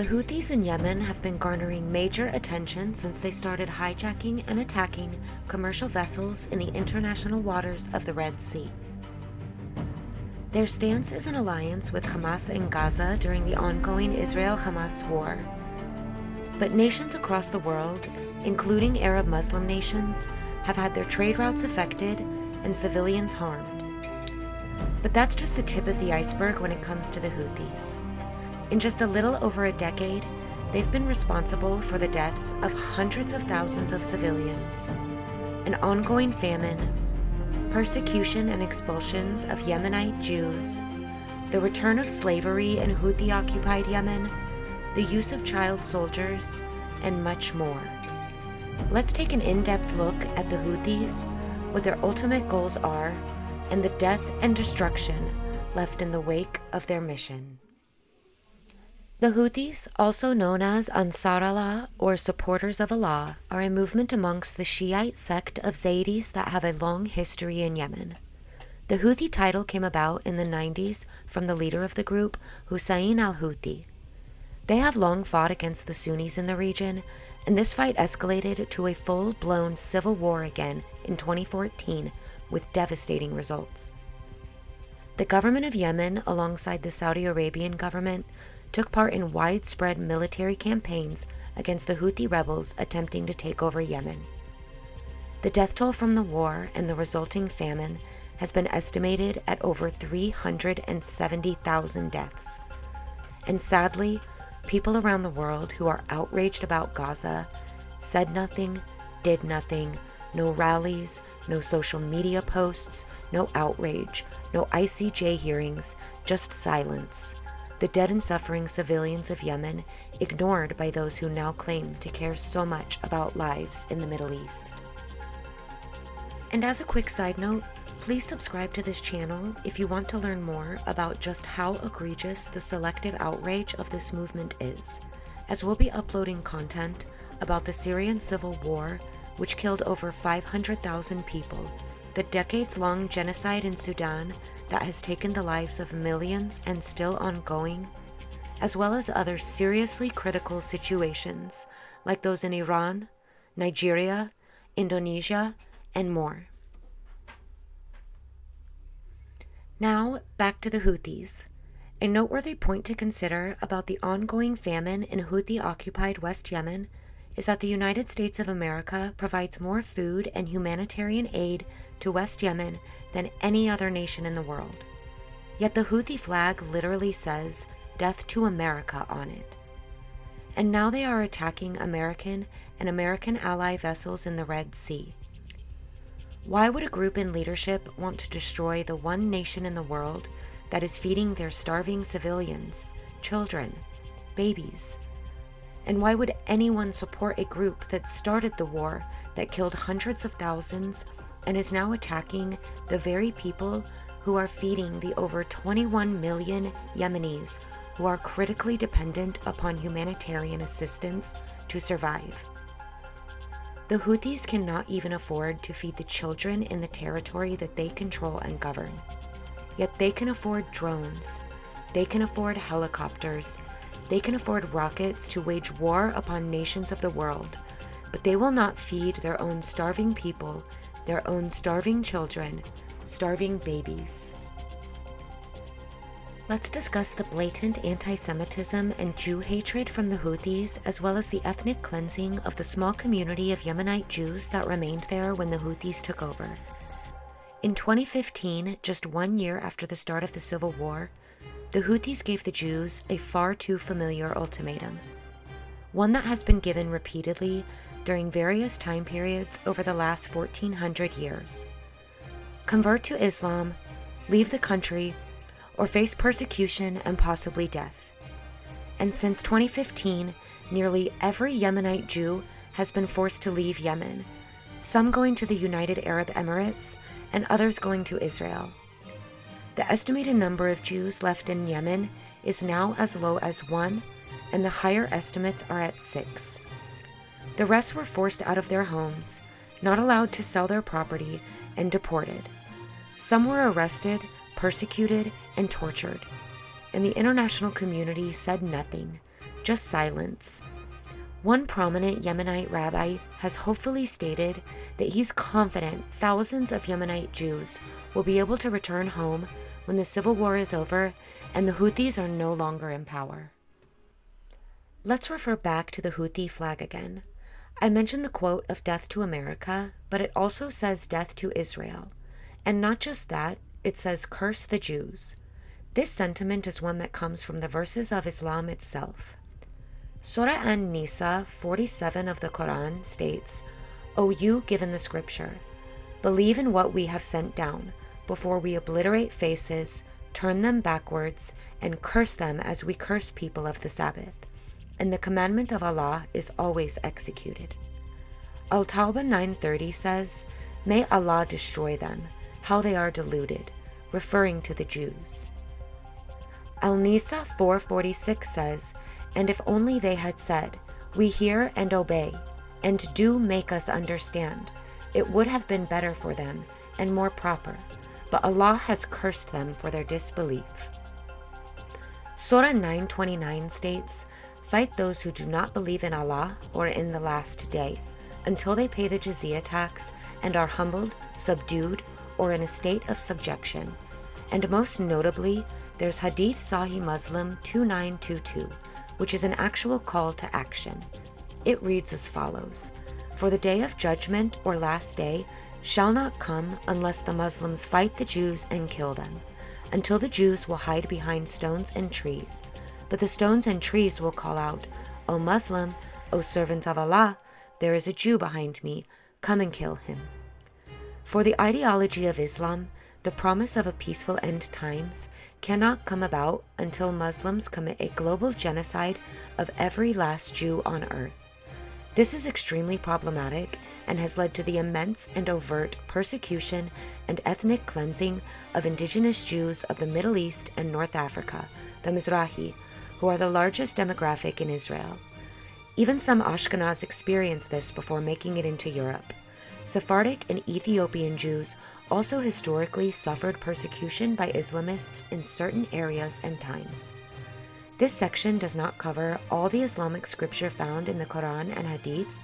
The Houthis in Yemen have been garnering major attention since they started hijacking and attacking commercial vessels in the international waters of the Red Sea. Their stance is an alliance with Hamas in Gaza during the ongoing Israel-Hamas war. But nations across the world, including Arab Muslim nations, have had their trade routes affected and civilians harmed. But that's just the tip of the iceberg when it comes to the Houthis. In just a little over a decade, they've been responsible for the deaths of hundreds of thousands of civilians, an ongoing famine, persecution and expulsions of Yemenite Jews, the return of slavery in Houthi-occupied Yemen, the use of child soldiers, and much more. Let's take an in-depth look at the Houthis, what their ultimate goals are, and the death and destruction left in the wake of their mission. The Houthis, also known as Ansar Allah or Supporters of Allah, are a movement amongst the Shiite sect of Zaydis that have a long history in Yemen. The Houthi title came about in the 90s from the leader of the group, Hussein al-Houthi. They have long fought against the Sunnis in the region, and this fight escalated to a full-blown civil war again in 2014 with devastating results. The government of Yemen, alongside the Saudi Arabian government, took part in widespread military campaigns against the Houthi rebels attempting to take over Yemen. The death toll from the war and the resulting famine has been estimated at over 370,000 deaths. And sadly, people around the world who are outraged about Gaza said nothing, did nothing, no rallies, no social media posts, no outrage, no ICJ hearings, just silence. The dead and suffering civilians of Yemen ignored by those who now claim to care so much about lives in the Middle East. And as a quick side note, please subscribe to this channel if you want to learn more about just how egregious the selective outrage of this movement is, as we'll be uploading content about the Syrian civil war, which killed over 500,000 people, the decades-long genocide in Sudan that has taken the lives of millions and still ongoing, as well as other seriously critical situations like those in Iran, Nigeria, Indonesia, and more. Now, back to the Houthis. A noteworthy point to consider about the ongoing famine in Houthi-occupied West Yemen is that the United States of America provides more food and humanitarian aid to West Yemen than any other nation in the world. Yet the Houthi flag literally says, "Death to America" on it. And now they are attacking American and American ally vessels in the Red Sea. Why would a group in leadership want to destroy the one nation in the world that is feeding their starving civilians, children, babies? And why would anyone support a group that started the war that killed hundreds of thousands and is now attacking the very people who are feeding the over 21 million Yemenis who are critically dependent upon humanitarian assistance to survive? The Houthis cannot even afford to feed the children in the territory that they control and govern. Yet they can afford drones, they can afford helicopters, they can afford rockets to wage war upon nations of the world, but they will not feed their own starving people, their own starving children, starving babies. Let's discuss the blatant anti-Semitism and Jew hatred from the Houthis, as well as the ethnic cleansing of the small community of Yemenite Jews that remained there when the Houthis took over. In 2015, just 1 year after the start of the civil war, the Houthis gave the Jews a far too familiar ultimatum, one that has been given repeatedly during various time periods over the last 1,400 years. Convert to Islam, leave the country, or face persecution and possibly death. And since 2015, nearly every Yemenite Jew has been forced to leave Yemen, some going to the United Arab Emirates and others going to Israel. The estimated number of Jews left in Yemen is now as low as 1, and the higher estimates are at 6. The rest were forced out of their homes, not allowed to sell their property, and deported. Some were arrested, persecuted, and tortured, and the international community said nothing, just silence. One prominent Yemenite rabbi has hopefully stated that he's confident thousands of Yemenite Jews will be able to return home when the civil war is over and the Houthis are no longer in power. Let's refer back to the Houthi flag again. I mentioned the quote of death to America, but it also says death to Israel. And not just that, it says curse the Jews. This sentiment is one that comes from the verses of Islam itself. Surah An-Nisa 47 of the Quran states, "O you given the scripture, believe in what we have sent down, before we obliterate faces, turn them backwards, and curse them as we curse people of the Sabbath. And the commandment of Allah is always executed." Al-Tawbah 9:30 says, "May Allah destroy them, how they are deluded," referring to the Jews. Al-Nisa 4:46 says, "And if only they had said, 'We hear and obey, and do make us understand,' it would have been better for them and more proper, but Allah has cursed them for their disbelief." Surah 9:29 states, "Fight those who do not believe in Allah or in the last day, until they pay the jizya tax and are humbled, subdued, or in a state of subjection." And most notably, there's Hadith Sahih Muslim 2922, which is an actual call to action. It reads as follows: "For the day of judgment or last day shall not come unless the Muslims fight the Jews and kill them, until the Jews will hide behind stones and trees. But the stones and trees will call out, 'O Muslim, O servant of Allah, there is a Jew behind me, come and kill him.'" For the ideology of Islam, the promise of a peaceful end times cannot come about until Muslims commit a global genocide of every last Jew on earth. This is extremely problematic and has led to the immense and overt persecution and ethnic cleansing of indigenous Jews of the Middle East and North Africa, the Mizrahi, who are the largest demographic in Israel. Even some Ashkenaz experienced this before making it into Europe. Sephardic and Ethiopian Jews also historically suffered persecution by Islamists in certain areas and times. This section does not cover all the Islamic scripture found in the Quran and Hadiths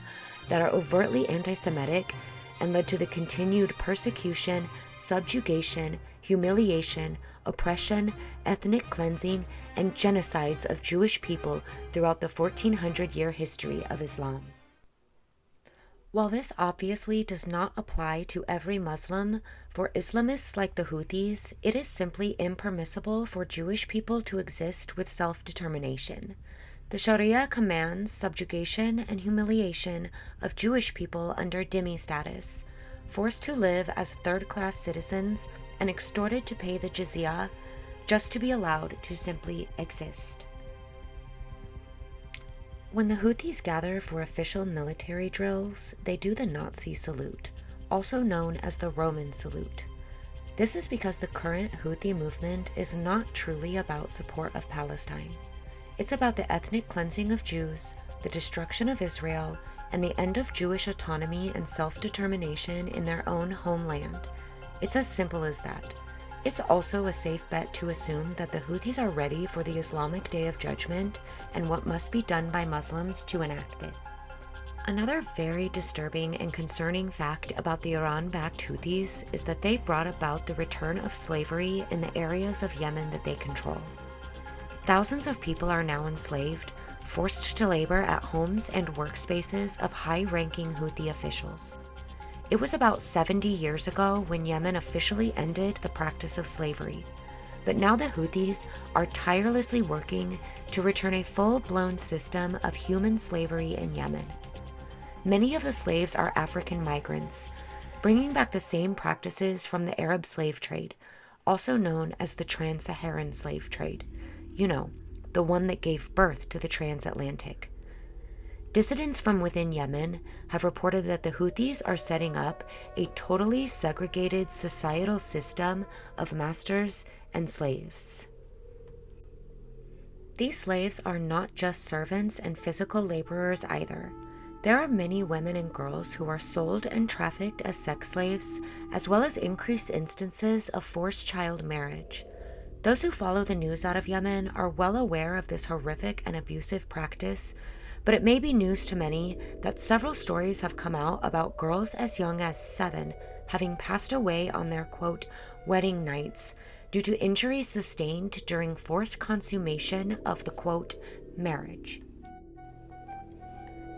that are overtly anti-Semitic and led to the continued persecution, subjugation, humiliation, oppression, ethnic cleansing, and genocides of Jewish people throughout the 1400-year history of Islam. While this obviously does not apply to every Muslim, for Islamists like the Houthis, it is simply impermissible for Jewish people to exist with self-determination. The Sharia commands subjugation and humiliation of Jewish people under dhimmi status, forced to live as third-class citizens and extorted to pay the jizya just to be allowed to simply exist. When the Houthis gather for official military drills, they do the Nazi salute, also known as the Roman salute. This is because the current Houthi movement is not truly about support of Palestine. It's about the ethnic cleansing of Jews, the destruction of Israel, and the end of Jewish autonomy and self-determination in their own homeland. It's as simple as that. It's also a safe bet to assume that the Houthis are ready for the Islamic Day of Judgment and what must be done by Muslims to enact it. Another very disturbing and concerning fact about the Iran-backed Houthis is that they brought about the return of slavery in the areas of Yemen that they control. Thousands of people are now enslaved, forced to labor at homes and workspaces of high-ranking Houthi officials. It was about 70 years ago when Yemen officially ended the practice of slavery, but now the Houthis are tirelessly working to return a full-blown system of human slavery in Yemen. Many of the slaves are African migrants, bringing back the same practices from the Arab slave trade, also known as the Trans-Saharan slave trade. You know, the one that gave birth to the transatlantic. Dissidents from within Yemen have reported that the Houthis are setting up a totally segregated societal system of masters and slaves. These slaves are not just servants and physical laborers either. There are many women and girls who are sold and trafficked as sex slaves, as well as increased instances of forced child marriage. Those who follow the news out of Yemen are well aware of this horrific and abusive practice, but it may be news to many that several stories have come out about girls as young as 7 having passed away on their, quote, wedding nights due to injuries sustained during forced consummation of the, quote, marriage.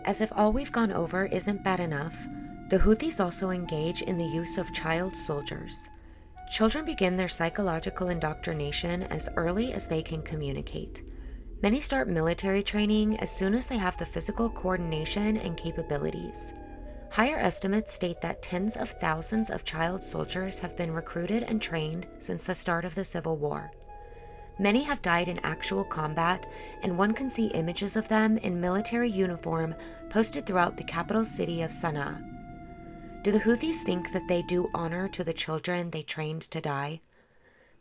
As if all we've gone over isn't bad enough, the Houthis also engage in the use of child soldiers. Children begin their psychological indoctrination as early as they can communicate. Many start military training as soon as they have the physical coordination and capabilities. Higher estimates state that tens of thousands of child soldiers have been recruited and trained since the start of the Civil War. Many have died in actual combat, and one can see images of them in military uniform posted throughout the capital city of Sana'a. Do the Houthis think that they do honor to the children they trained to die?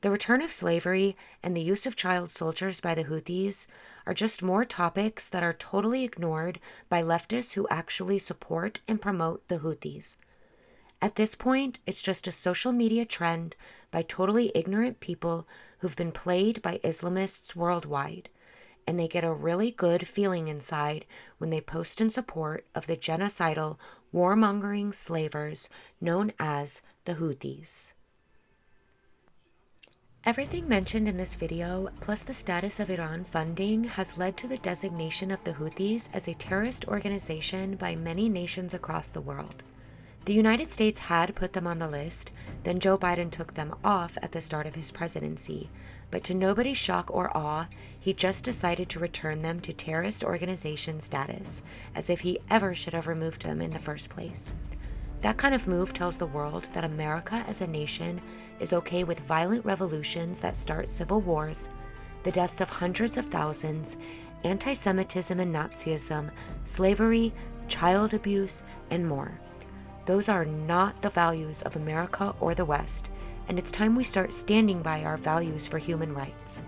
The return of slavery and the use of child soldiers by the Houthis are just more topics that are totally ignored by leftists who actually support and promote the Houthis. At this point, it's just a social media trend by totally ignorant people who've been played by Islamists worldwide, and they get a really good feeling inside when they post in support of the genocidal, warmongering slavers known as the Houthis. Everything mentioned in this video, plus the status of Iran funding, has led to the designation of the Houthis as a terrorist organization by many nations across the world. The United States had put them on the list, then Joe Biden took them off at the start of his presidency, but to nobody's shock or awe, he just decided to return them to terrorist organization status, as if he ever should have removed them in the first place. That kind of move tells the world that America as a nation is okay with violent revolutions that start civil wars, the deaths of hundreds of thousands, anti-Semitism and Nazism, slavery, child abuse, and more. Those are not the values of America or the West, and it's time we start standing by our values for human rights.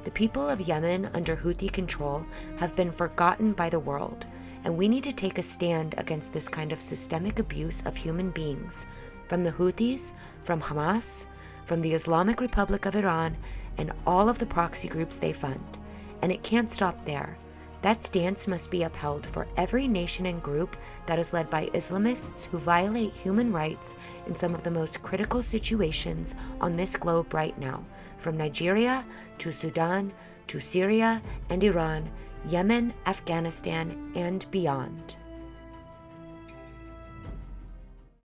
The people of Yemen under Houthi control have been forgotten by the world, and we need to take a stand against this kind of systemic abuse of human beings, from the Houthis, from Hamas, from the Islamic Republic of Iran, and all of the proxy groups they fund. And it can't stop there. That stance must be upheld for every nation and group that is led by Islamists who violate human rights in some of the most critical situations on this globe right now, from Nigeria to Sudan to Syria and Iran, Yemen, Afghanistan, and beyond.